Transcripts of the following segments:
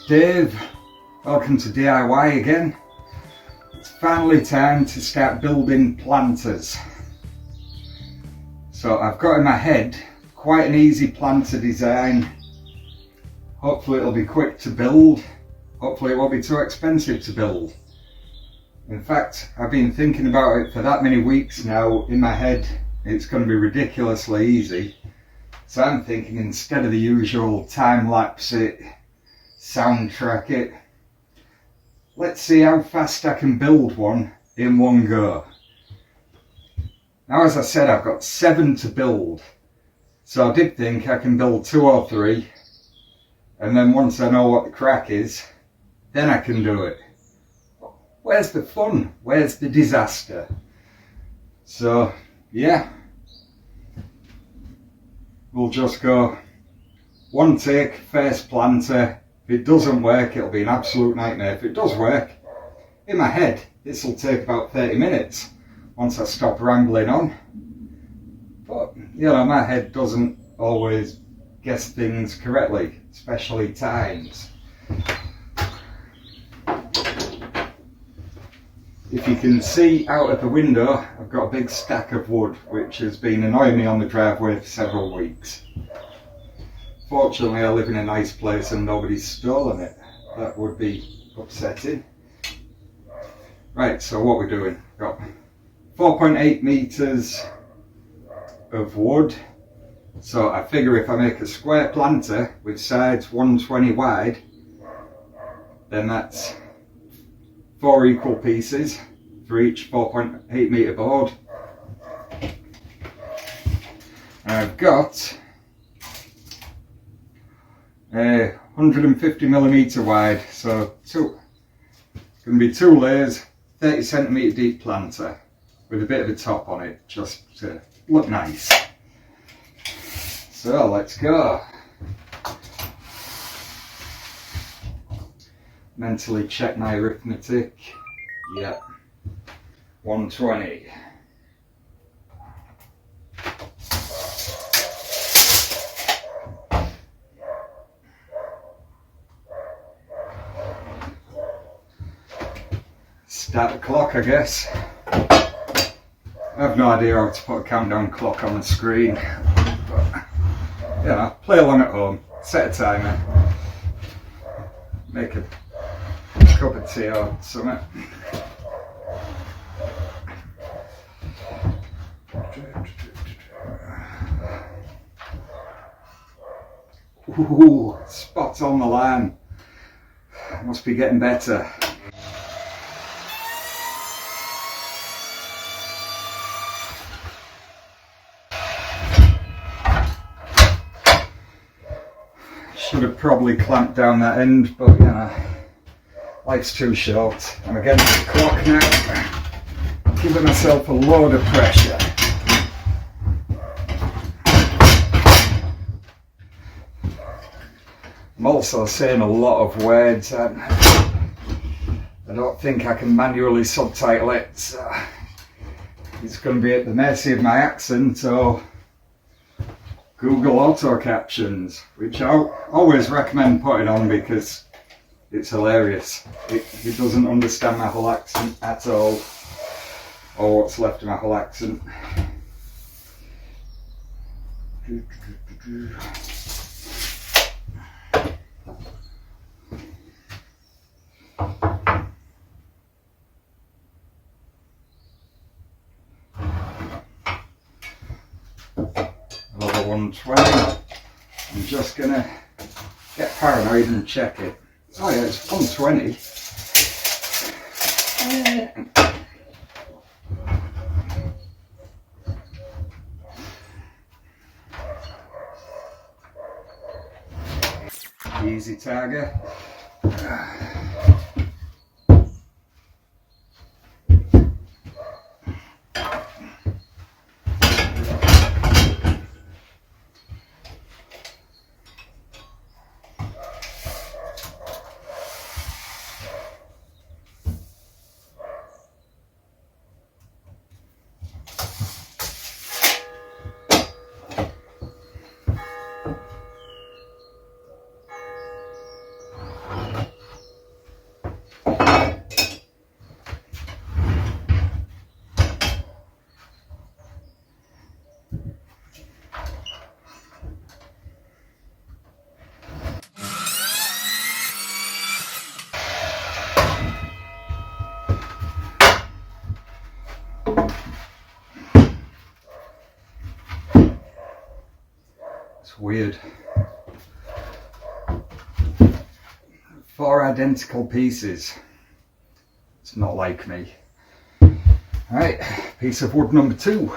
Dave, welcome to D.I.Why again. It's finally time to start building planters. So I've got in my head quite an easy planter design. Hopefully it'll be quick to build. Hopefully it won't be too expensive to build. In fact, I've been thinking about it for that many weeks now in my head. It's going to be ridiculously easy. So I'm thinking, instead of the usual time lapse it, soundtrack it, let's see how fast I can build one in one go. Now, as I said, I've got 7 to build. So I did think I can build 2 or 3, and then once I know what the crack is, then I can do it. Where's the fun? Where's the disaster? So yeah, we'll just go one take, first planter. If it doesn't work, it'll be an absolute nightmare. If it does work, in my head, this will take about 30 minutes once I stop rambling on. But, you know, my head doesn't always guess things correctly, especially times. If you can see out of the window, I've got a big stack of wood which has been annoying me on the driveway for several weeks. Fortunately, I live in a nice place and nobody's stolen it. That would be upsetting. Right, so what we're doing, got 4.8 meters of wood. So I figure if I make a square planter with sides 120 wide, then that's 4 equal pieces for each 4.8 meter board. And I've got a 150 millimeter wide, so it's going to be 2 layers, 30 centimeter deep planter with a bit of a top on it, just to look nice. So let's go. Mentally check my arithmetic. Yep, 120. Start the clock, I guess. I have no idea how to put a countdown clock on the screen, but you know, play along at home, set a timer, make a cup of tea or something. Ooh, spot on the line. Must be getting better. Should have probably clamped down that end, but you know, life's too short. I'm against the clock now, giving myself a load of pressure. I'm also saying a lot of words and I don't think I can manually subtitle it, so it's going to be at the mercy of my accent or Google auto captions, which I always recommend putting on because it's hilarious. It doesn't understand my whole accent at all, or what's left of my whole accent. Another 120. I'm just gonna get paranoid and check it. Oh yeah, it's 120. Easy target. weird. 4 identical pieces. It's not like me. Right, piece of wood number 2.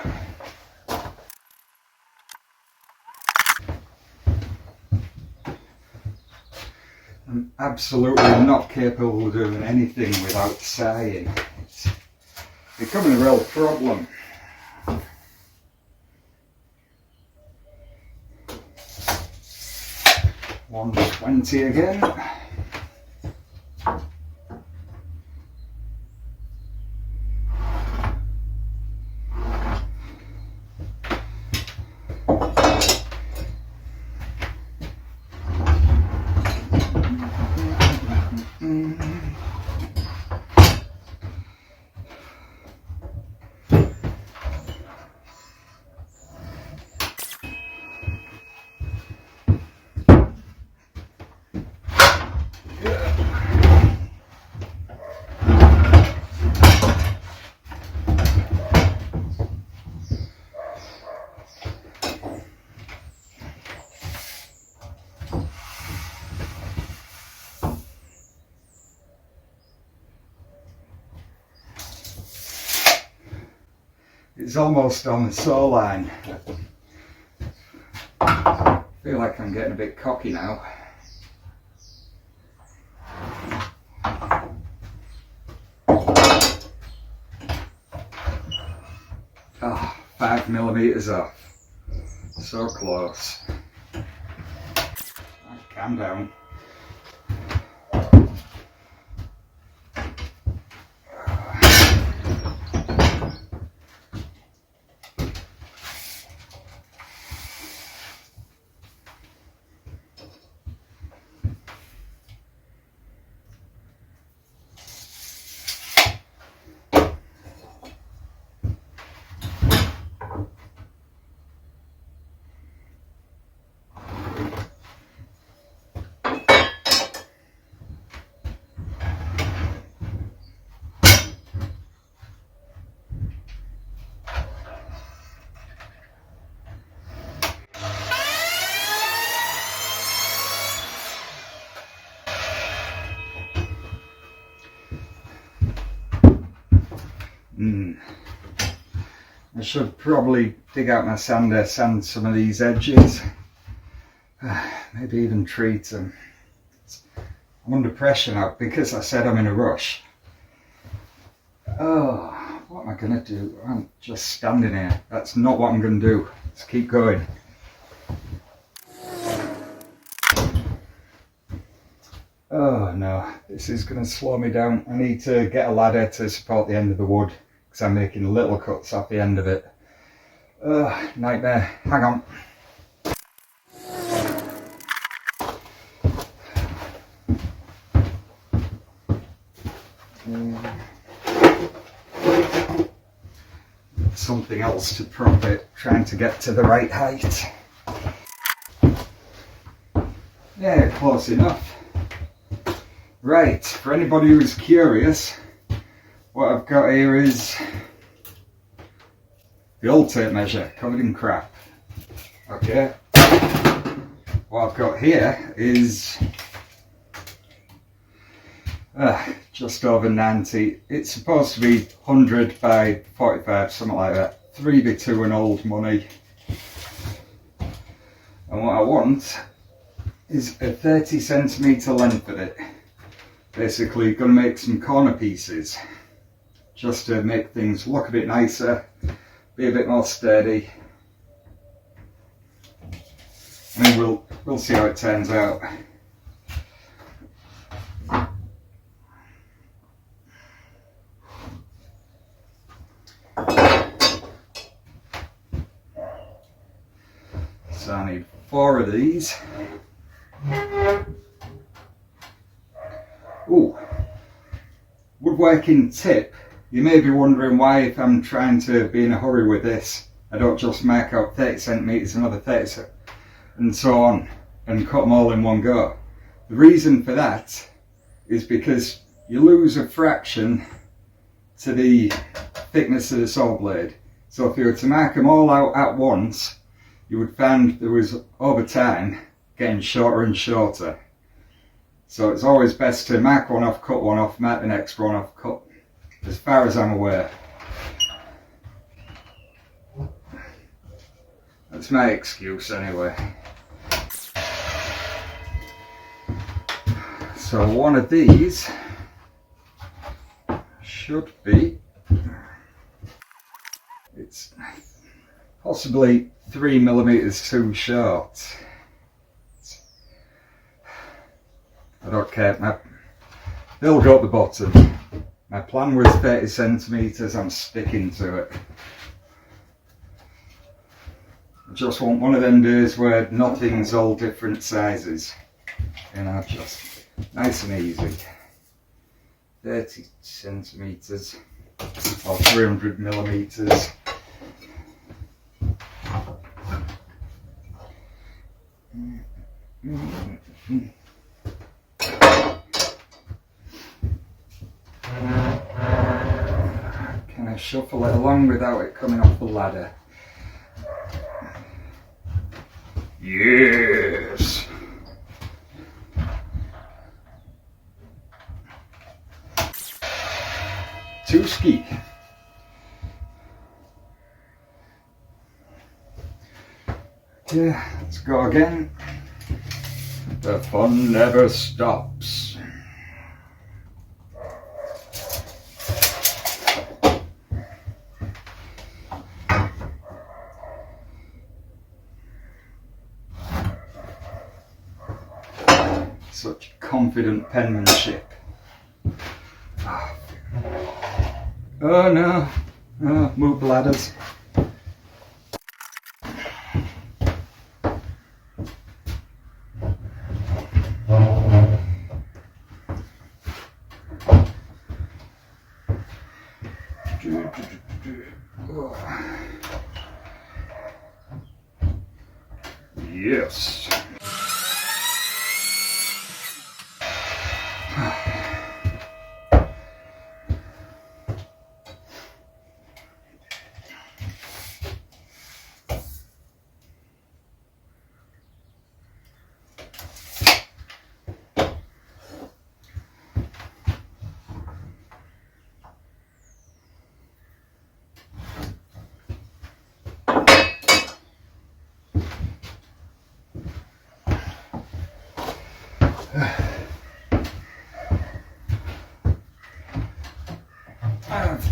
I'm absolutely not capable of doing anything without sighing. It's becoming a real problem. $1.20 again. It's almost on the saw line. I feel like I'm getting a bit cocky now. Oh, 5mm off. So close. Calm down. I should probably dig out my sander, sand some of these edges, maybe even treat them. I'm under pressure now because I said I'm in a rush. Oh, what am I going to do? I'm just standing here. That's not what I'm going to do. Let's keep going. Oh no, this is going to slow me down. I need to get a ladder to support the end of the wood because I'm making little cuts off the end of it. Nightmare. Hang on. Something else to prop it, trying to get to the right height. Yeah, close enough. Right, for anybody who's curious, what I've got here is the old tape measure covered in crap. Okay, what I've got here is just over 90. It's supposed to be 100 by 45, something like that. 3x2 and old money. And what I want is a 30cm length of it. Basically going to make some corner pieces just to make things look a bit nicer, be a bit more sturdy. I mean, we'll see how it turns out. So I need 4 of these. Ooh, woodworking tip. You may be wondering why, if I'm trying to be in a hurry with this, I don't just mark out 30cm, another 30 and so on, and cut them all in one go. The reason for that is because you lose a fraction to the thickness of the saw blade. So if you were to mark them all out at once, you would find there was over time getting shorter and shorter. So it's always best to mark one off, cut one off, mark the next one off, cut, as far as I'm aware. That's my excuse anyway. So one of these should be, it's possibly 3mm too short. I don't care, they'll go at the bottom. My plan was 30cm, I'm sticking to it. I just want one of them days where nothing's all different sizes. You know, just nice and easy. 30cm or 300mm. Can I shuffle it along without it coming off the ladder? Yes! Two ski. Yeah, let's go again. The fun never stops. Such confident penmanship. Oh no, oh, move ladders. Yes. I've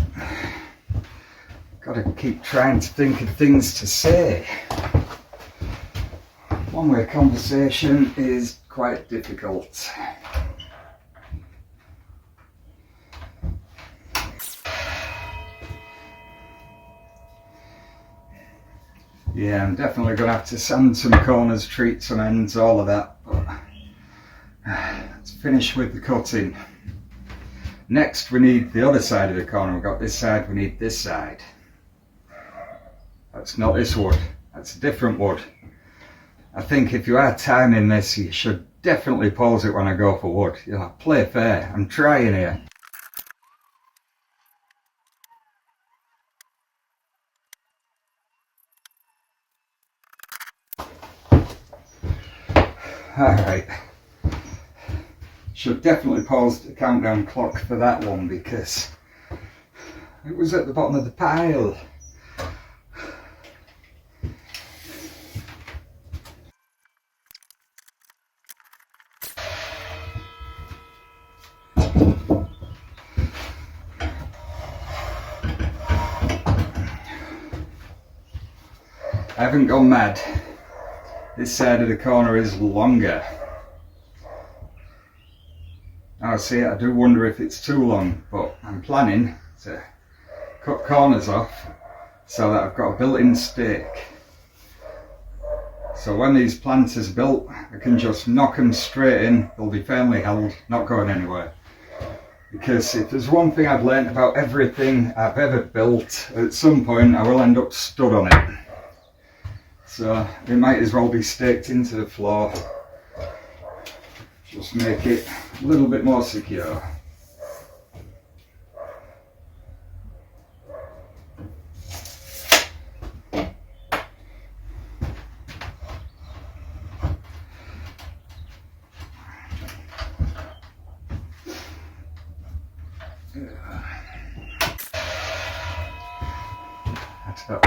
got to keep trying to think of things to say. One-way conversation is quite difficult. Yeah, I'm definitely going to have to sand some corners, treat some ends, all of that. But let's finish with the cutting. Next we need the other side of the corner. We've got this side, we need this side. That's not this wood, that's a different wood. I think if you are timing this, you should definitely pause it when I go for wood. You know, play fair, I'm trying here. Alright. Should definitely pause the countdown clock for that one because it was at the bottom of the pile. I haven't gone mad. This side of the corner is longer. Now see, I do wonder if it's too long, but I'm planning to cut corners off so that I've got a built-in stake. So when these planters are built, I can just knock them straight in, they'll be firmly held, not going anywhere. Because if there's one thing I've learnt about everything I've ever built, at some point I will end up stood on it. So it might as well be staked into the floor. Just make it a little bit more secure. don't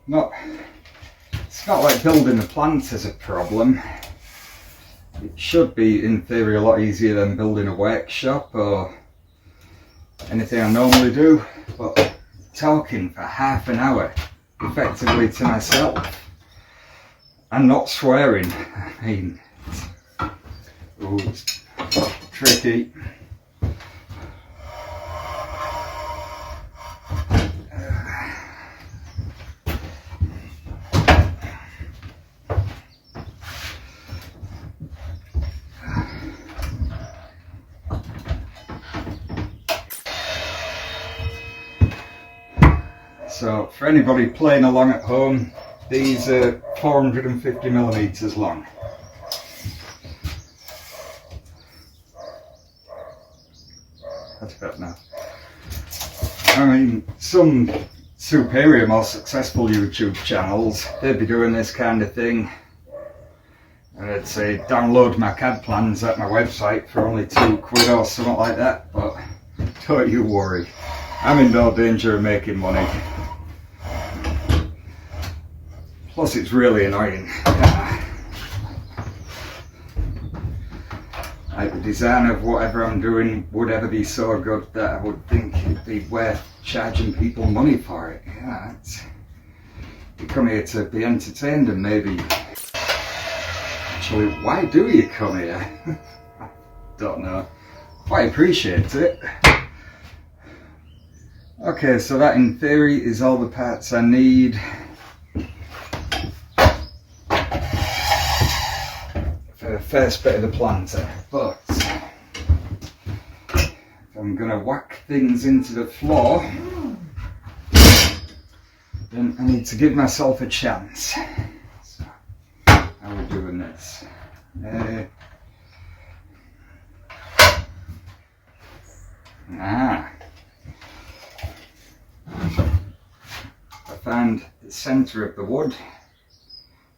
know. It's not like building a plant is a problem. It should be, in theory, a lot easier than building a workshop or anything I normally do, but talking for half an hour effectively to myself and not swearing, I mean, it's tricky. So for anybody playing along at home, these are 450 millimeters long. That's better now. I mean, some superior, more successful YouTube channels, they'd be doing this kind of thing. And I'd say download my CAD plans at my website for only £2 or something like that, but don't you worry. I'm in no danger of making money. Plus it's really annoying. Like the design of whatever I'm doing would ever be so good that I would think it'd be worth charging people money for it. Yeah, you come here to be entertained and maybe... Actually, why do you come here? I don't know. Quite appreciate it. Okay, so that in theory is all the parts I need for the first bit of the planter, but if I'm going to whack things into the floor, then I need to give myself a chance. So, how are we doing this? I found the centre of the wood,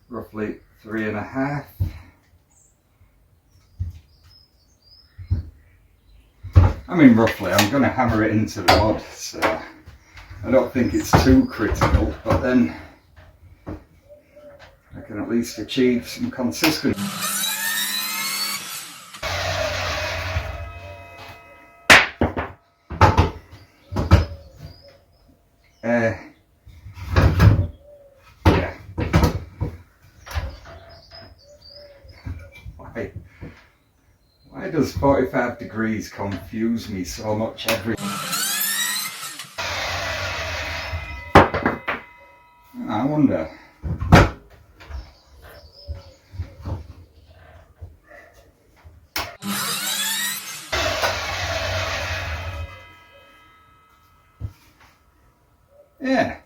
roughly 3.5. I mean roughly, I'm going to hammer it into the wood, so I don't think it's too critical, but then I can at least achieve some consistency. Yeah. Why does 45 degrees confuse me so much every... I wonder. Yeah.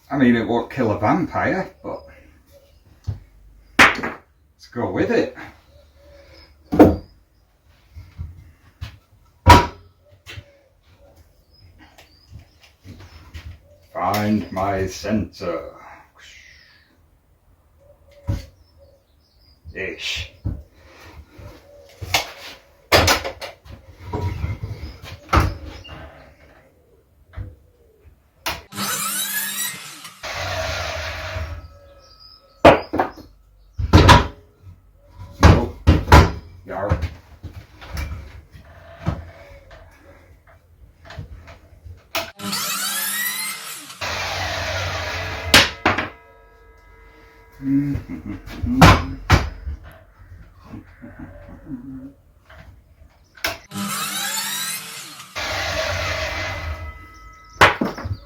I mean, it won't kill a vampire, but let's go with it. Find my center. Ish. Nope. Yarp.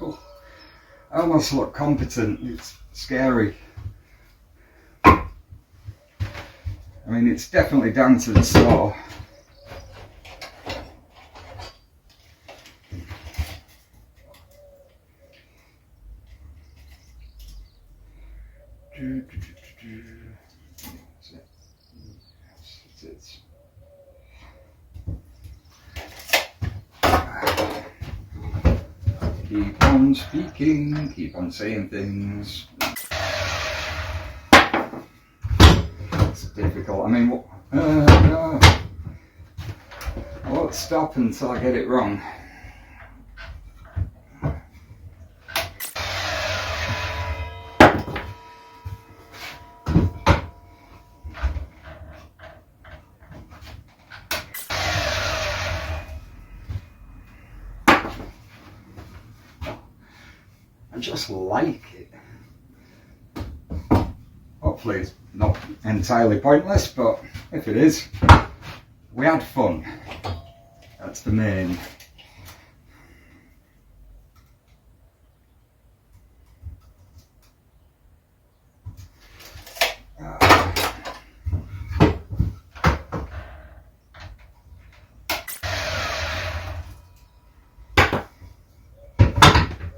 Oh, I almost look competent. It's scary. I mean, it's definitely down to the saw. Keep on speaking, keep on saying things. It's difficult. I mean, what won't stop until I get it wrong. I just like it. Hopefully it's not entirely pointless, but if it is, we had fun. That's the main.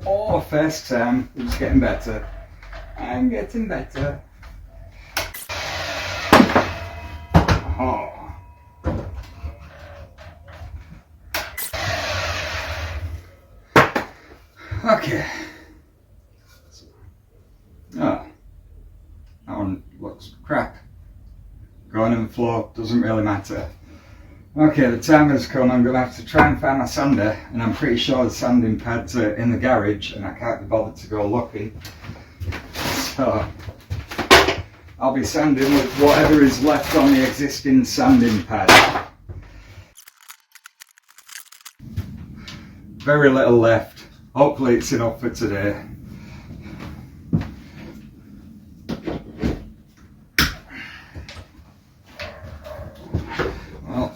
Oh, first time, it's getting better. I'm getting better. Oh. Okay. Oh, that one looks crap. Going on the floor doesn't really matter. Okay, the time has come. I'm going to have to try and find my sander, and I'm pretty sure the sanding pads are in the garage, and I can't be bothered to go looking. So I'll be sanding with whatever is left on the existing sanding pad. Very little left. Hopefully it's enough for today. Well,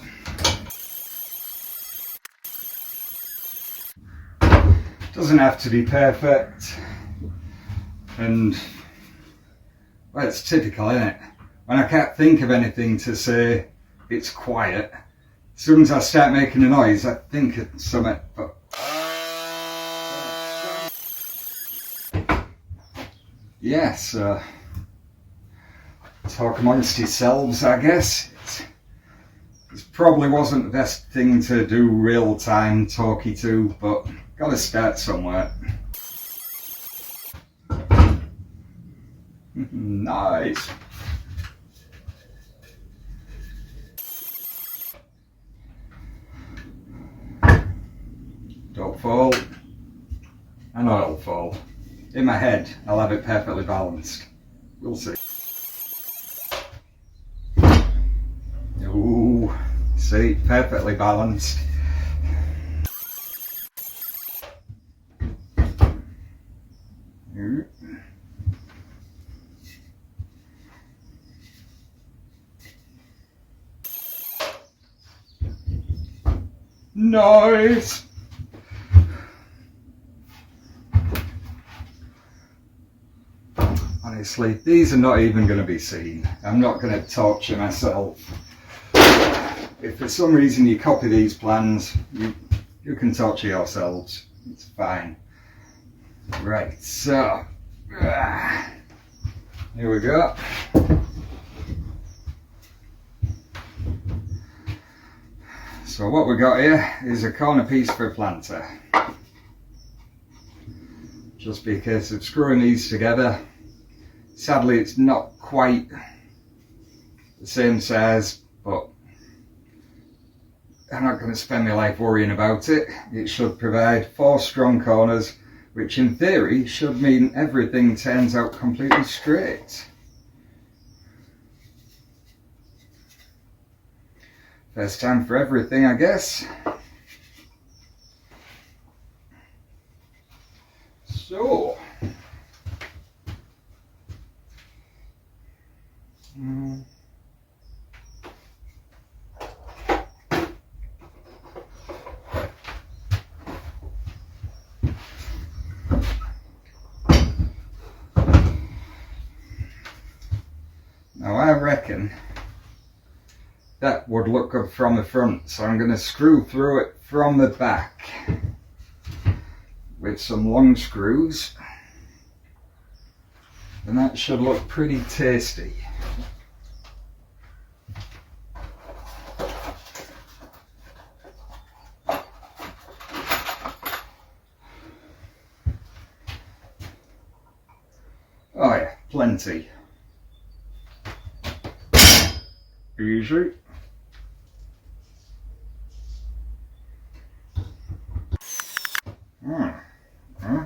doesn't have to be perfect, and well, it's typical, isn't it? When I can't think of anything to say, it's quiet. As soon as I start making a noise, I think of something. But yes, talk amongst yourselves, I guess. It probably wasn't the best thing to do real time talky to, but gotta start somewhere. Nice. Don't fall. I know it'll fall. In my head, I'll have it perfectly balanced. We'll see. Ooh, see, perfectly balanced. Nice! Honestly, these are not even going to be seen. I'm not going to torture myself. If for some reason you copy these plans, you can torture yourselves. It's fine. Right, so here we go. So what we got here is a corner piece for a planter. Just be a case of screwing these together. Sadly, it's not quite the same size, but I'm not going to spend my life worrying about it. It should provide 4 strong corners, which in theory should mean everything turns out completely straight. First time for everything, I guess. So, now I reckon that would look good from the front, so I'm going to screw through it from the back with some long screws, and that should look pretty tasty. Oh yeah, plenty. Easy. Hmm. Hmm.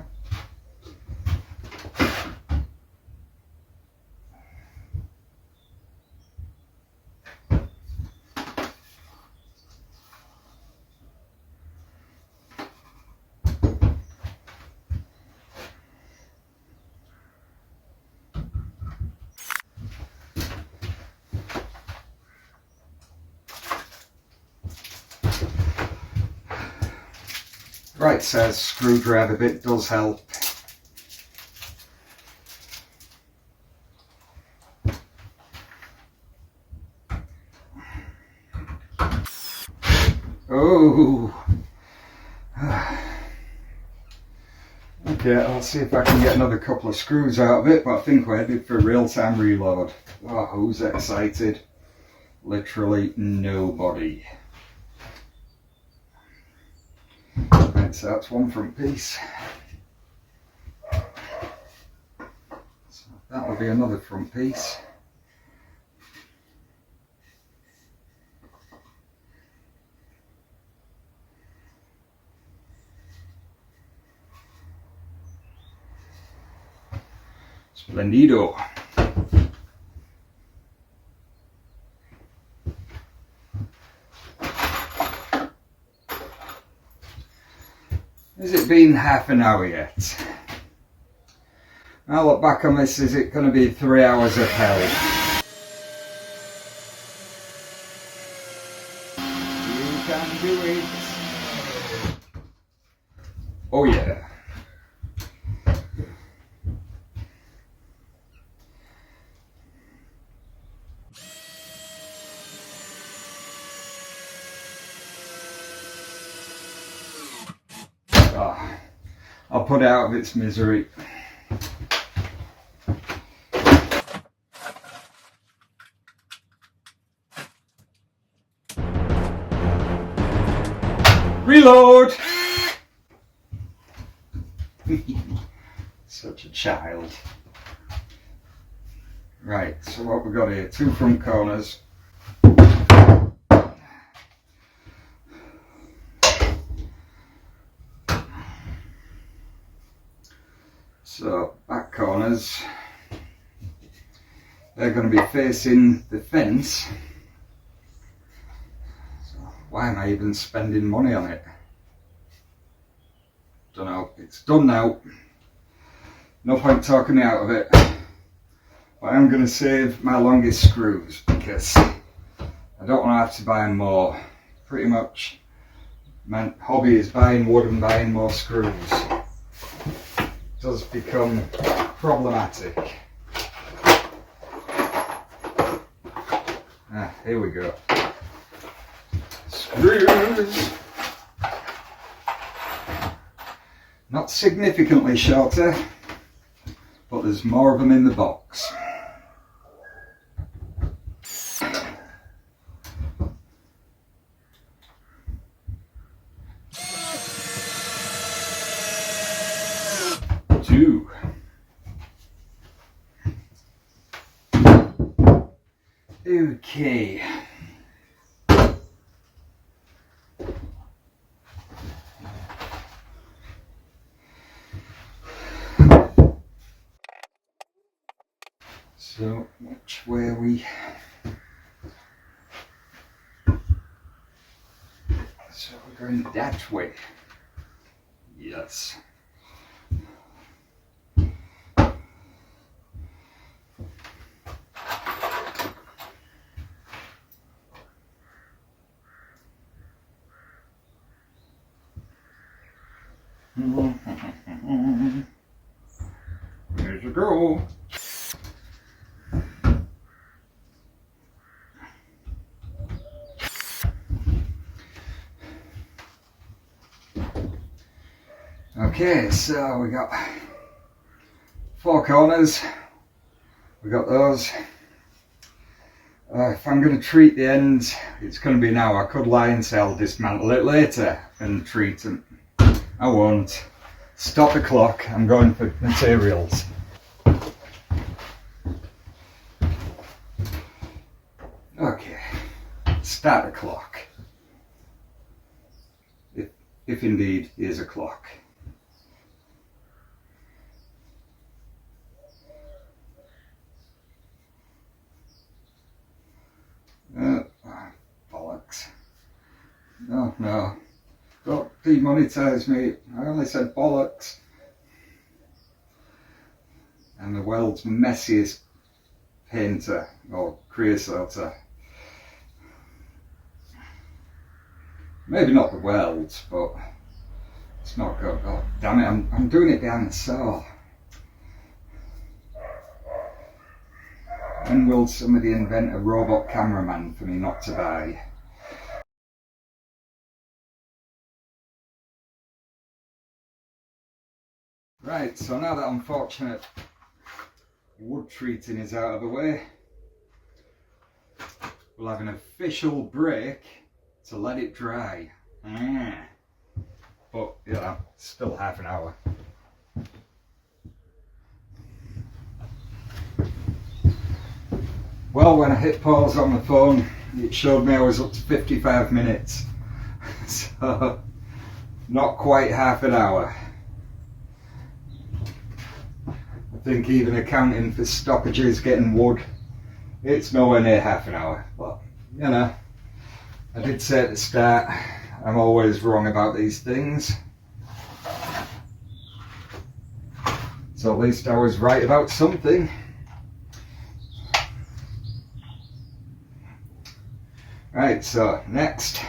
Right size screwdriver bit does help. Oh. Okay, I'll see if I can get another couple of screws out of it, but I think we're headed for a real-time reload. Oh, who's excited? Literally nobody. Right, so that's one front piece. So that will be another front piece. Splendido. Has it been half an hour yet? I'll look back on this, is it going to be 3 hours of hell? You can do it. Oh yeah. Oh, I'll put it out of its misery. Reload! Such a child. Right, so what we've got here, 2 front corners. So, back corners, they're going to be facing the fence. So, why am I even spending money on it? Don't know, it's done now. No point talking me out of it. But I'm going to save my longest screws because I don't want to have to buy more. Pretty much my hobby is buying wood and buying more screws. It does become problematic. Here we go. Screws! Not significantly shorter, but there's more of them in the box. Two. Okay. So, which way are we? So we're going that way. Yes. There's a girl. Okay, so we got 4 corners. We got those. If I'm going to treat the ends, it's going to be now. I could lie and say I'll dismantle it later and treat them. I won't. Stop the clock. I'm going for materials. Okay. Start the clock. If indeed is a clock. no. Don't demonetise me. I only said bollocks. I'm the world's messiest painter or creosoter. Maybe not the world's, but it's not good. Oh, damn it, I'm doing it behind the saw. When will somebody invent a robot cameraman for me not to buy? Right, so now that unfortunate wood treating is out of the way, we'll have an official break to let it dry. But yeah, still half an hour. Well, when I hit pause on the phone, it showed me I was up to 55 minutes. So, not quite half an hour. I think even accounting for stoppages getting wood, it's nowhere near half an hour. But, you know, I did say at the start, I'm always wrong about these things. So at least I was right about something. Right, so next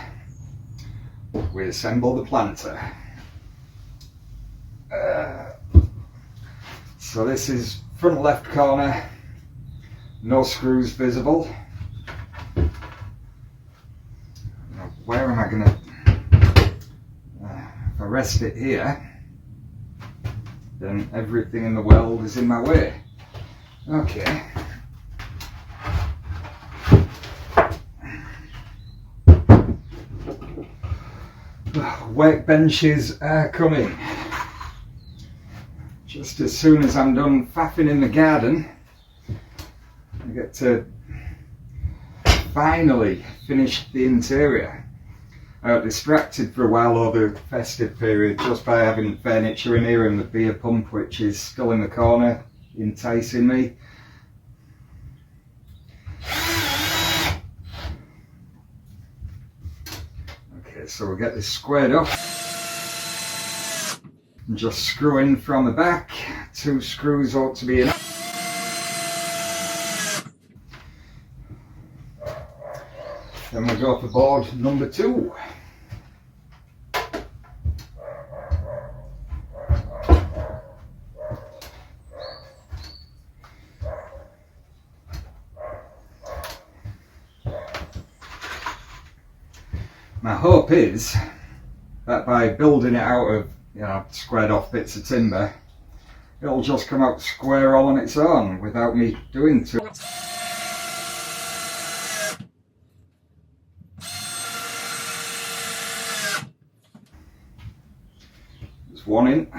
we assemble the planter. So this is front left corner, no screws visible. Now, where am I going to, if I rest it here, then everything in the world is in my way. Okay. Workbenches are coming. Just as soon as I'm done faffing in the garden, I get to finally finish the interior. I got distracted for a while over the festive period just by having furniture in here and the beer pump, which is still in the corner, enticing me. Okay, so we'll get this squared off. And just screw in from the back. 2 screws ought to be enough. Then we'll go for board number 2. My hope is that by building it out of, you know, squared off bits of timber, it'll just come out square all on its own without me doing too much. There's one in.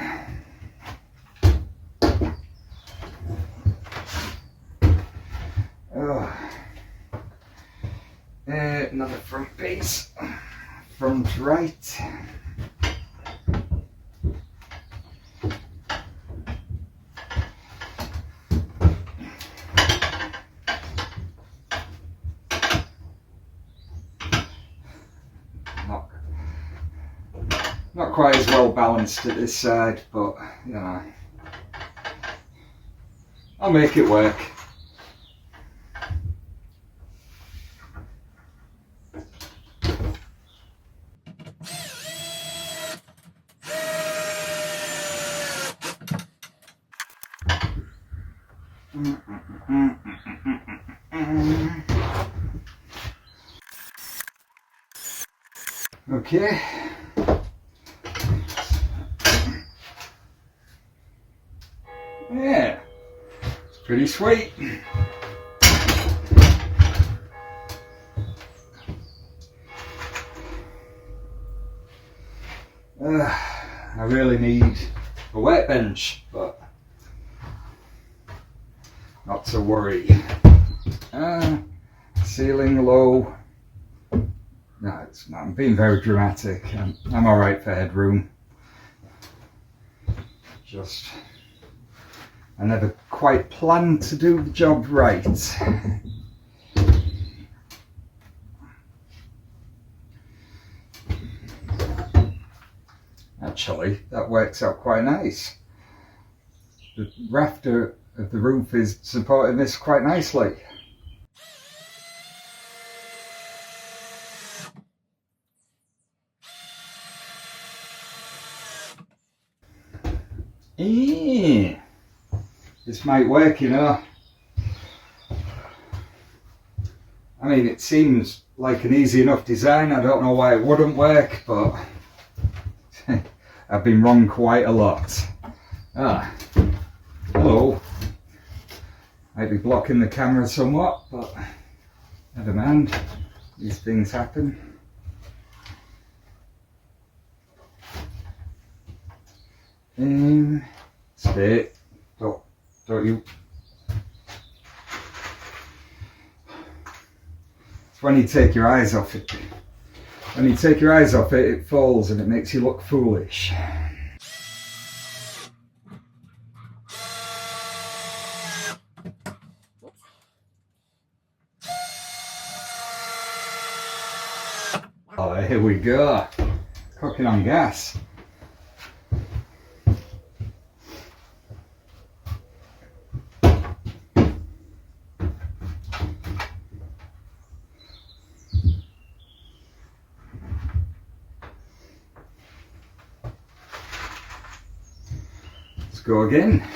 Another front piece. Front right. Not quite as well balanced at this side, but you know, I'll make it work. Okay. Yeah, it's pretty sweet. I really need a workbench, but not to worry. Ceiling low. No, it's not. I'm being very dramatic. I'm alright for headroom. Just, I never quite planned to do the job right. Actually, that works out quite nice. The rafter of the roof is supporting this quite nicely. This might work, you know. I mean, it seems like an easy enough design. I don't know why it wouldn't work, but I've been wrong quite a lot. Hello. Might be blocking the camera somewhat, but never mind. These things happen. Stay. Don't you. It's when you take your eyes off it. When you take your eyes off it, it falls and it makes you look foolish. Oh, here we go. Cooking on gas. Let's go again.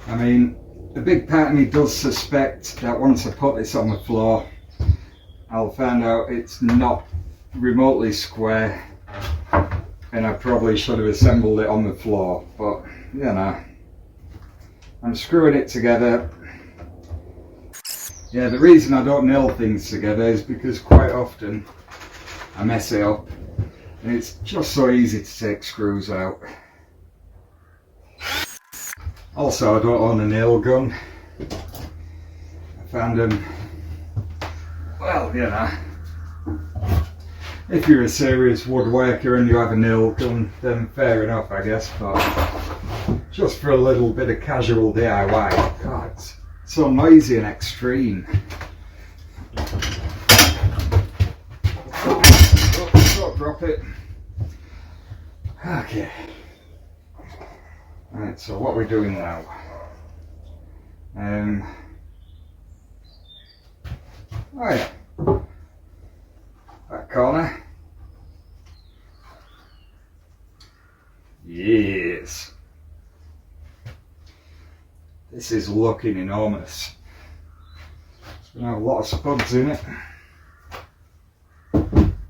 I mean, a big part of me does suspect that once I put this on the floor, I'll find out it's not remotely square, and I probably should have assembled it on the floor, but you know, I'm screwing it together. Yeah, the reason I don't nail things together is because quite often I mess it up, and it's just so easy to take screws out. Also, I don't own a nail gun. I found them, well, you know, if you're a serious woodworker and you have a nail gun, then fair enough, I guess, but just for a little bit of casual DIY, God, it's so noisy and extreme. Don't drop it. Okay. Right, so what are we doing now? Oh yeah, that corner. Yes. This is looking enormous. It's going to have a lot of spuds in it.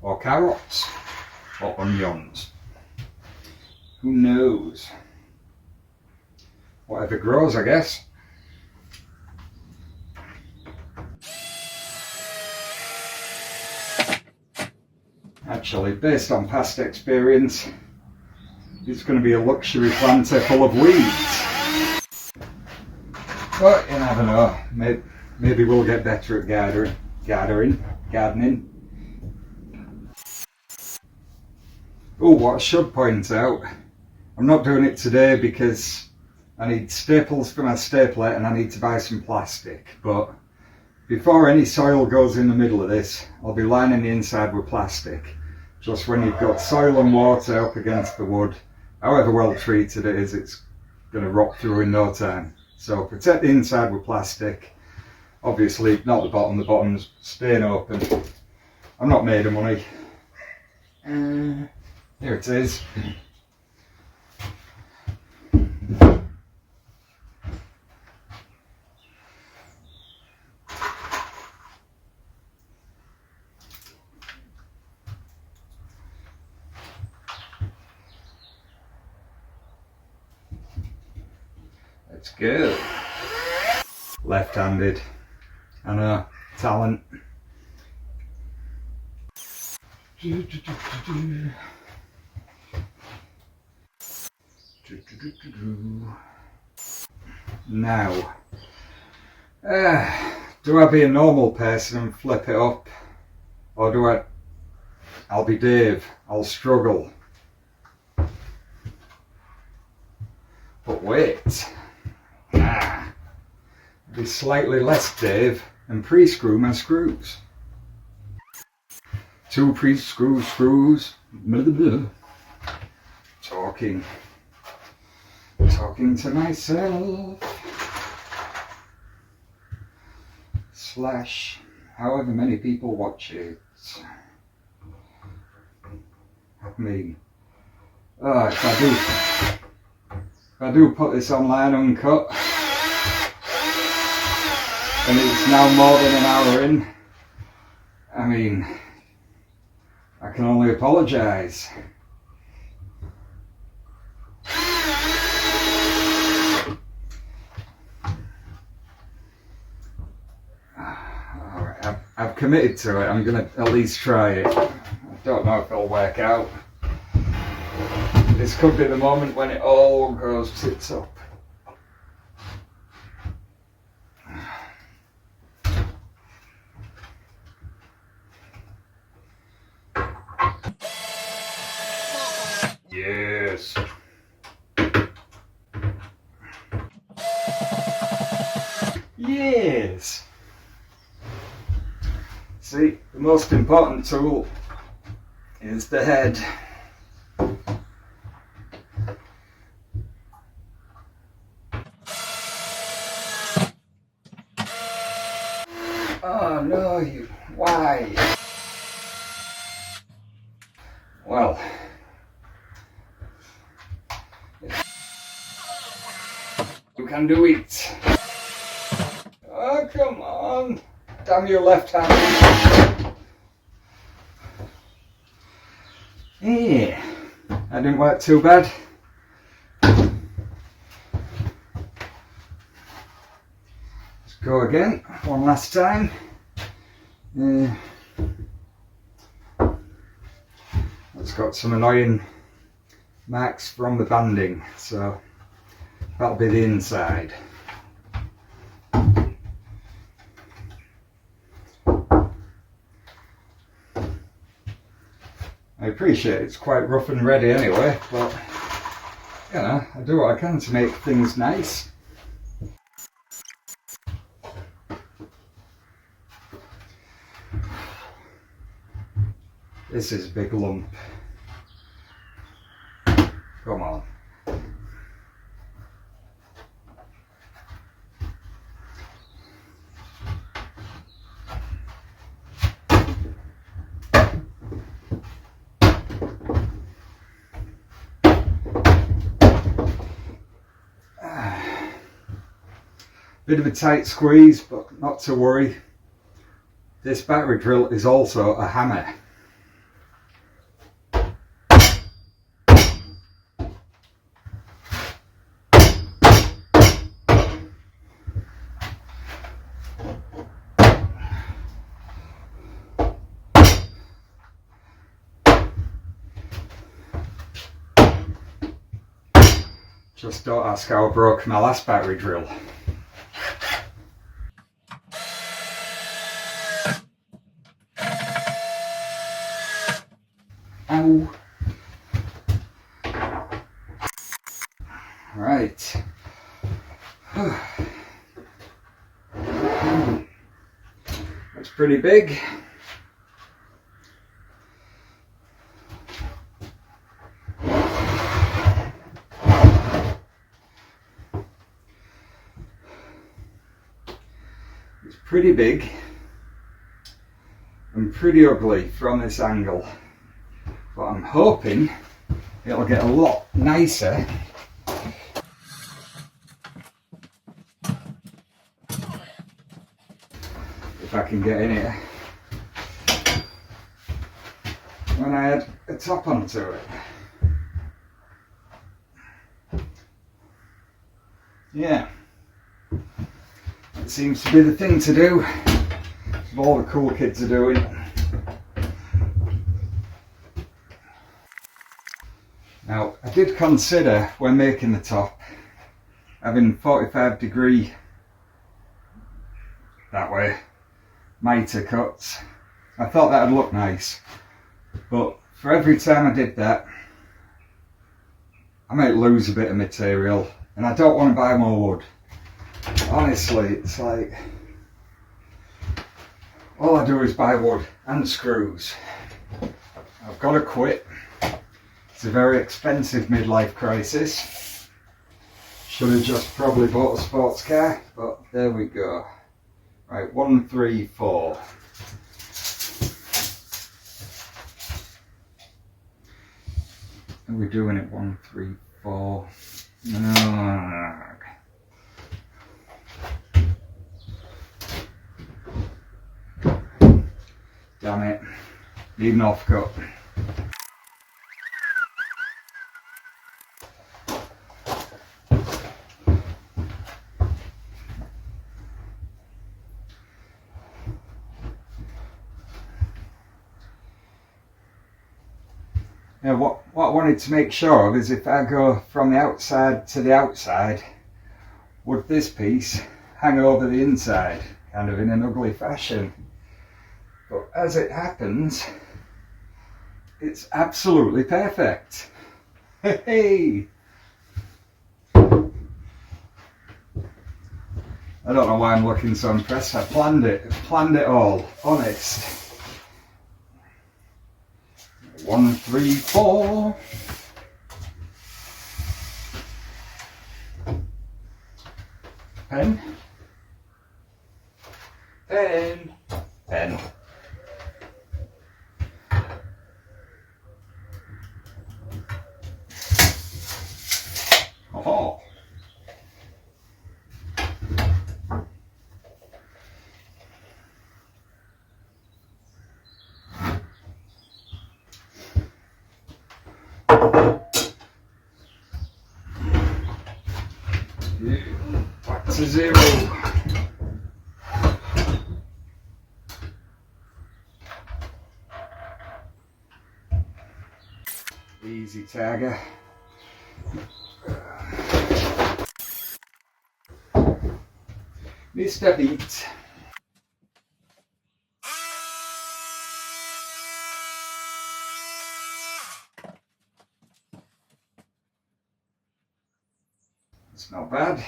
Or carrots. Or onions. Who knows? Whatever grows, I guess. Actually, based on past experience, it's going to be a luxury planter full of weeds. But you never know. Maybe we'll get better at gardening. Oh, what I should point out, I'm not doing it today because I need staples for my stapler and I need to buy some plastic, but before any soil goes in the middle of this, I'll be lining the inside with plastic. Just when you've got soil and water up against the wood, however well treated it is, it's going to rot through in no time. So protect the inside with plastic. Obviously not the bottom's staying open. I'm not made of money. Here it is. Let's go. Left-handed. I know, talent. Now, do I be a normal person and flip it up, or do I'll be Dave, I'll struggle. But wait, be slightly less Dave and pre-screw my screws. 2 pre-screw screws, blah, blah, blah. Talking to myself, / however many people watch it. I mean, if I do put this online uncut, and it's now more than an hour in, I mean, I can only apologise. Alright, I've committed to it. I'm going to at least try it. I don't know if it'll work out. This could be the moment when it all goes tits up. Yes. Yes. See, the most important tool is the head. Oh no, why? Well, you can do it. Oh, come on. Damn your left hand. Yeah, that didn't work too bad. Let's go again, one last time. It's got some annoying marks from the banding, so that'll be the inside. I appreciate it's quite rough and ready anyway, but you know, I do what I can to make things nice. This is a big lump. Come on. Bit of a tight squeeze, but not to worry. This battery drill is also a hammer. Just don't ask how I broke my last battery drill. Ow. Right. That's pretty big. It's pretty big and pretty ugly from this angle, but I'm hoping it'll get a lot nicer if I can get in it when I add a top onto it. Yeah. It seems to be the thing to do. All the cool kids are doing. Now, I did consider when making the top, having 45-degree that way mitre cuts. I thought that would look nice, but for every time I did that I might lose a bit of material, and I don't want to buy more wood. Honestly, it's like all I do is buy wood and screws. I've got to quit. It's a very expensive midlife crisis. Should have just probably bought a sports car, but there we go. Right, 1, 3, 4. Are we doing it 1, 3, 4? No. Damn it. Need an offcut. Now what I wanted to make sure of is if I go from the outside to the outside, would this piece hang over the inside, kind of in an ugly fashion? But as it happens, it's absolutely perfect. Hey! I don't know why I'm looking so impressed. I planned it all, honest. 1, 3, 4. Pen. Pen. Pen. Oh. Back to 0. Easy tagger. Mr. Beat. It's not bad.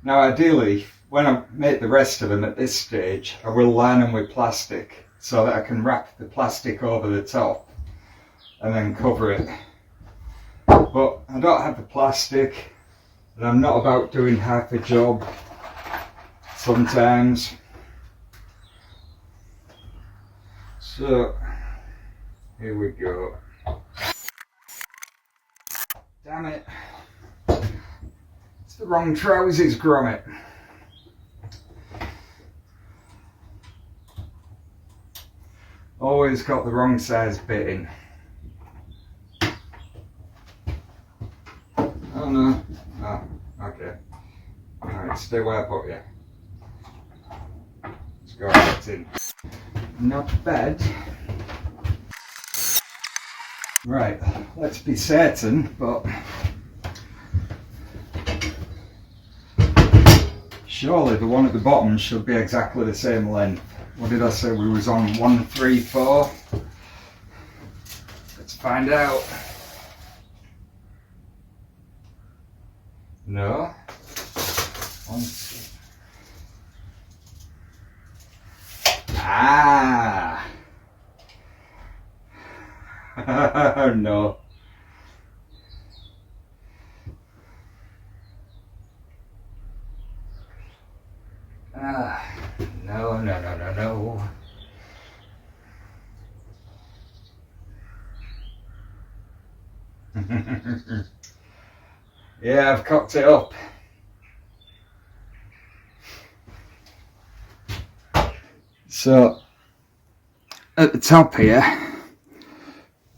Now ideally, when I make the rest of them at this stage, I will line them with plastic so that I can wrap the plastic over the top and then cover it. But I don't have the plastic, and I'm not about doing half a job sometimes. So here we go. Damn it. It's the wrong trousers grommet. Always got the wrong size bit in. Oh no. Oh, okay. Alright, stay where I put you. Let's go right in. Not bad. Right, let's be certain, but surely the one at the bottom should be exactly the same length. What did I say we was on? 1, 3, 4? Let's find out. No. 1, 2. Ah! No. No. Yeah, I've cocked it up. So, at the top here,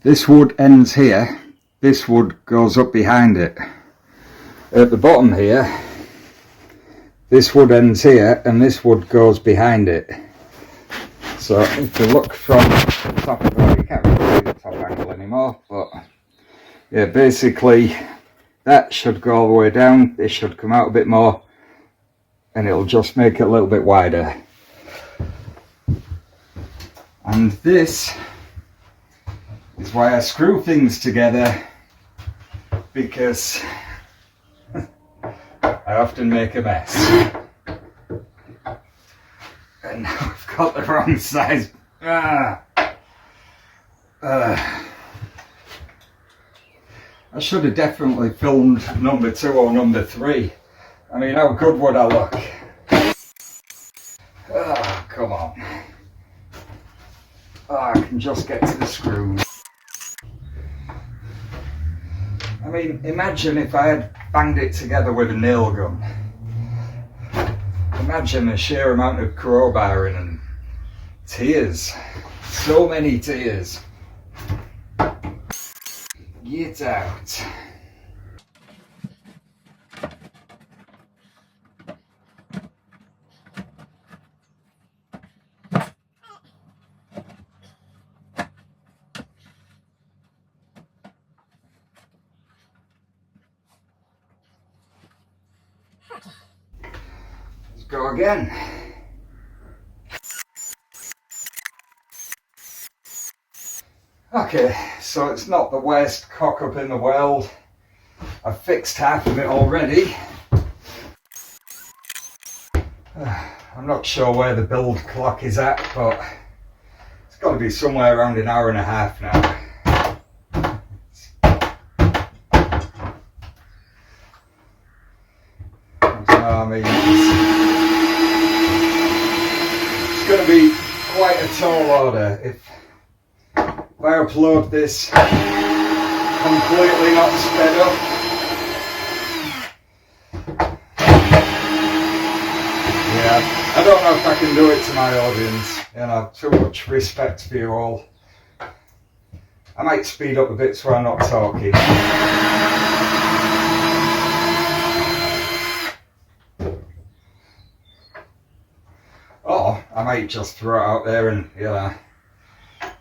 this wood ends here, this wood goes up behind it. At the bottom here, this wood ends here and this wood goes behind it. So if you look from the top of it, you can't really see the top angle anymore, but Yeah, basically that should go all the way down. This should come out a bit more and it'll just make it a little bit wider. And this is why I screw things together, because I often make a mess. And now I've got the wrong size. I should have definitely filmed number 2 or number 3. I mean, how good would I look? Oh, come on. Oh, I can just get to the screws. I mean, imagine if I had banged it together with a nail gun. Imagine the sheer amount of crowbarring and tears. So many tears. Get out. Let's go again. Okay, so it's not the worst cock up in the world. I've fixed half of it already. I'm not sure where the build clock is at, but it's got to be somewhere around an hour and a half now. I mean, it's going to be quite a tall order if I upload this completely not sped up. Yeah, I don't know if I can do it to my audience. You know, too much respect for you all. I might speed up a bit so I'm not talking. Or I might just throw it out there and, you know,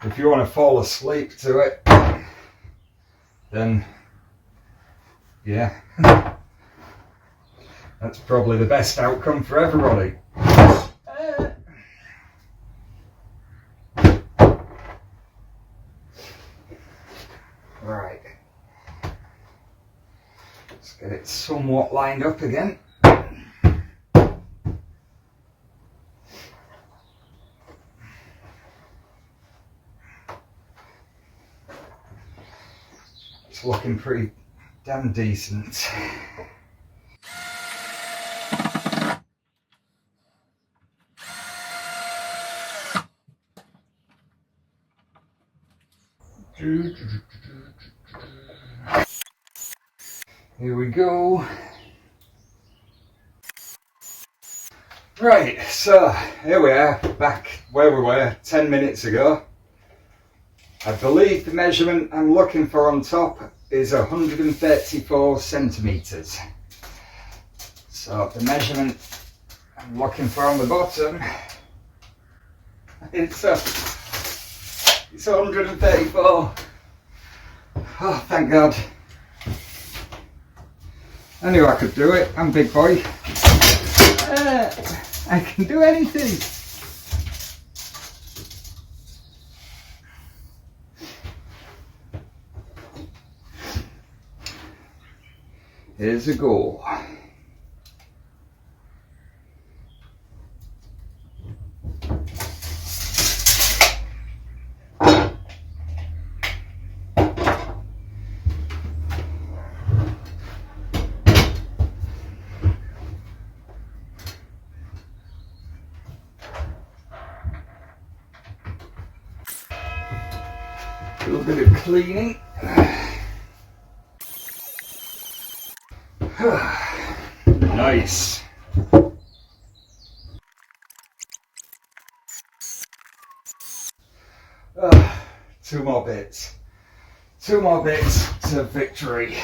if you want to fall asleep to it, then yeah, that's probably the best outcome for everybody. Right, let's get it somewhat lined up again. It's looking pretty damn decent. Here we go. Right, so here we are, back where we were 10 minutes ago. I believe the measurement I'm looking for on top is 134 centimetres. So the measurement I'm looking for on the bottom, it's 134. Oh, thank God. I knew I could do it. I'm a big boy. I can do anything. Here's a goal. A little bit of cleaning. Nice. Two more bits. Two more bits to victory.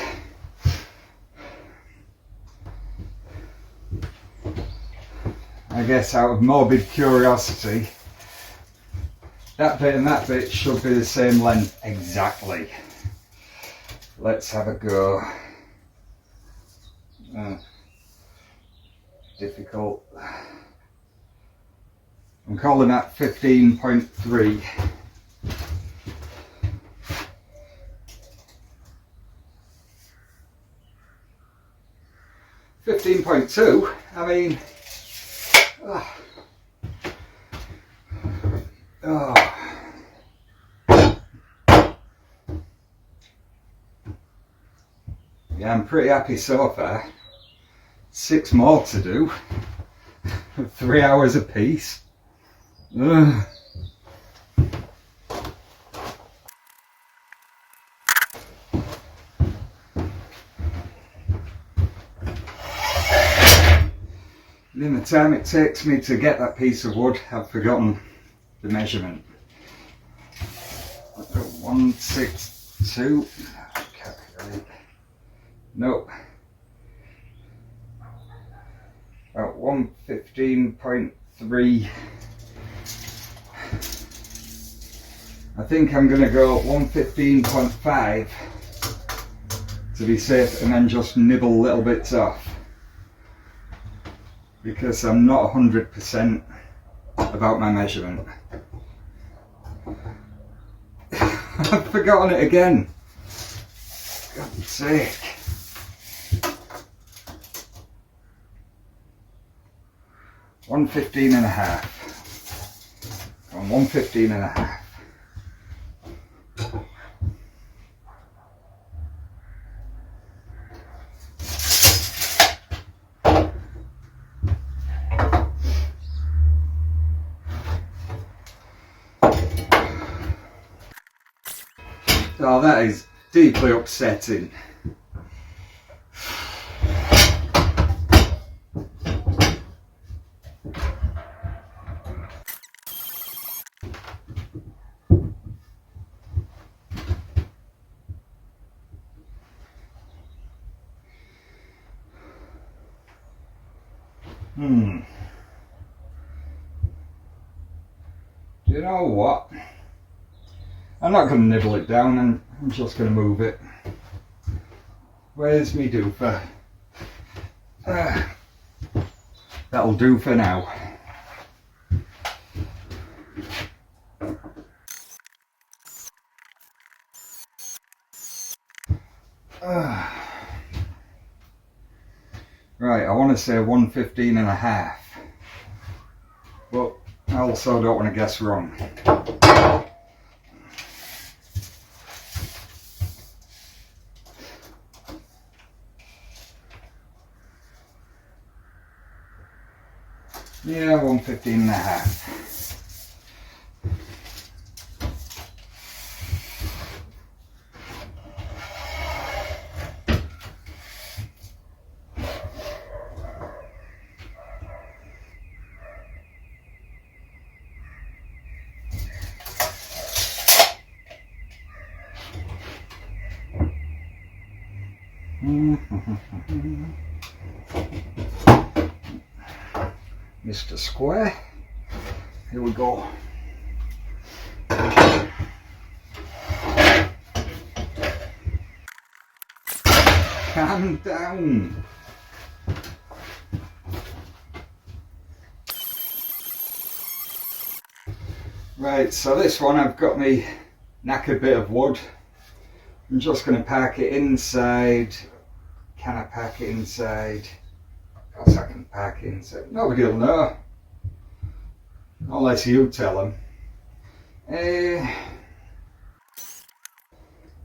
I guess out of morbid curiosity, that bit and that bit should be the same length exactly. Let's have a go. Difficult. I'm calling that 15.3. 15.2, I mean, yeah, I'm pretty happy so far. 6 more to do. 3 hours a piece. In the time it takes me to get that piece of wood, I've forgotten the measurement. 162. Calculate. Nope. About 115.3. I think I'm going to go 115.5 to be safe, and then just nibble little bits off, because I'm not 100% about my measurement. I've forgotten it again. God's sake. $115.5 and $115.5. Oh, that is deeply upsetting. Do you know what? I'm not going to nibble it down, and I'm just going to move it. Where's me doofer? That'll do for now. Right, I want to say 115.5, but I also don't want to guess wrong. Yeah, 115.5. Mr. Square, here we go. Calm down. Right, so this one I've got me knackered bit of wood. I'm just going to pack it inside. Can I pack it inside? Of course I can pack it inside. Nobody will know. Unless you tell them.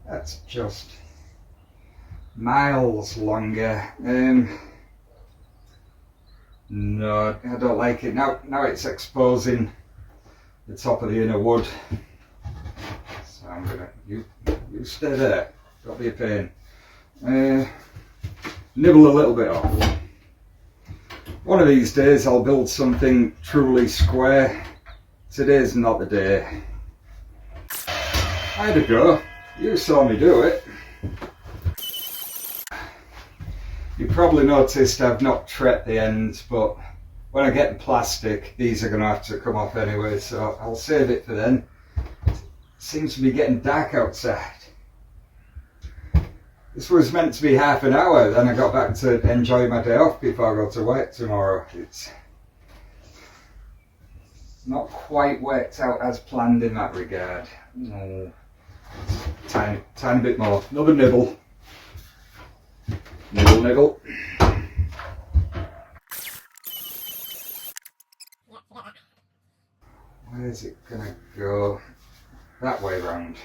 That's just miles longer. No, I don't like it. Now it's exposing the top of the inner wood. So I'm gonna, you stay there. Don't be a pain. Nibble a little bit off. One of these days I'll build something truly square. Today's not the day. I had a go. You saw me do it. You probably noticed I've not tret the ends, but when I get the plastic, these are going to have to come off anyway, so I'll save it for then. It seems to be getting dark outside. This was meant to be half an hour, then I got back to enjoy my day off before I go to work tomorrow. It's not quite worked out as planned in that regard. No. Tiny bit more. Another nibble. Nibble, nibble. Where's it gonna go? That way round.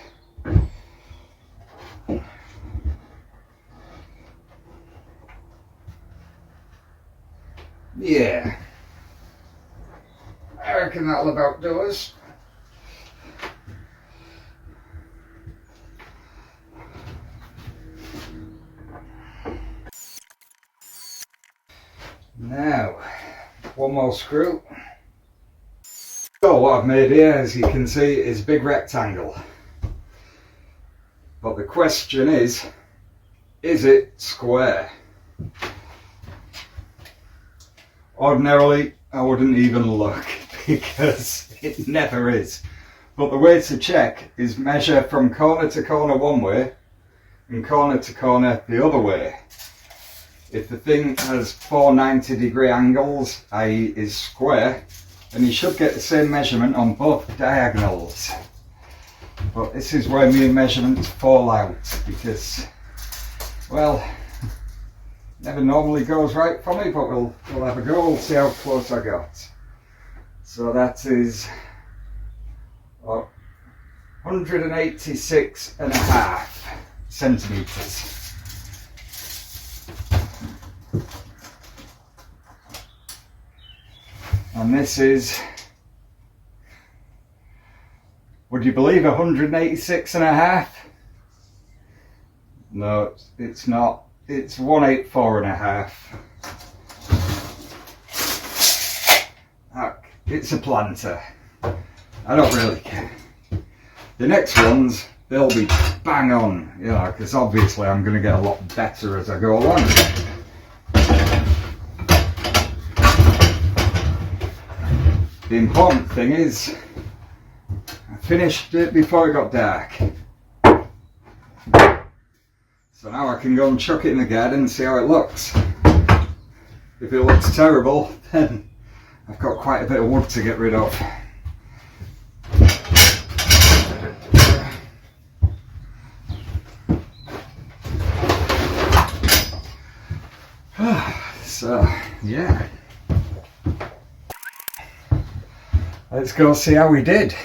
Yeah. I reckon that'll about do us. Now, one more screw. So what I've made here, as you can see, is a big rectangle. But the question is it square? Ordinarily, I wouldn't even look because it never is. But the way to check is measure from corner to corner one way and corner to corner the other way. If the thing has 4 90-degree angles, i.e. is square, then you should get the same measurement on both diagonals. But this is where my measurements fall out because, well, never normally goes right for me, but we'll have a go, we'll see how close I got. So that is 186.5 centimetres. And this is, would you believe, 186.5? No, it's not. It's 184.5. Heck, it's a planter. I don't really care. The next ones, they'll be bang on, you know, because obviously I'm going to get a lot better as I go along. The important thing is, I finished it before it got dark. So now I can go and chuck it in the garden and see how it looks. If it looks terrible, then I've got quite a bit of wood to get rid of. So, yeah. Let's go see how we did.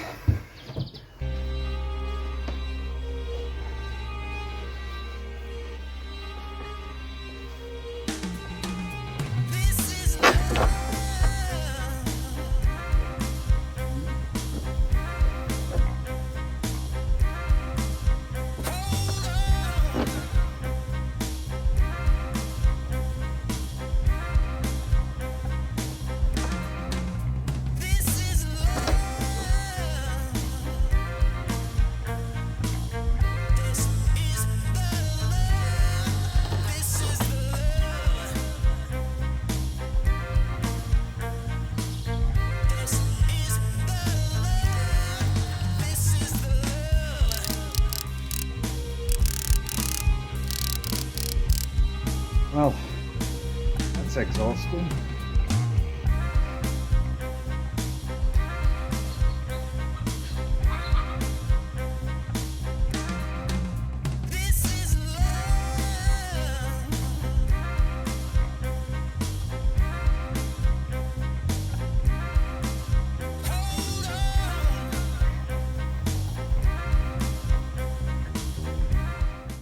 Well, that's exhausting.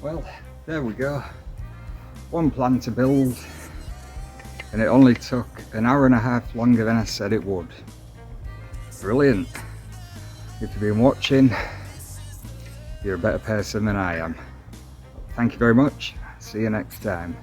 Well, there we go. One plan to build, and it only took an hour and a half longer than I said it would. Brilliant. If you've been watching, you're a better person than I am. Thank you very much. See you next time.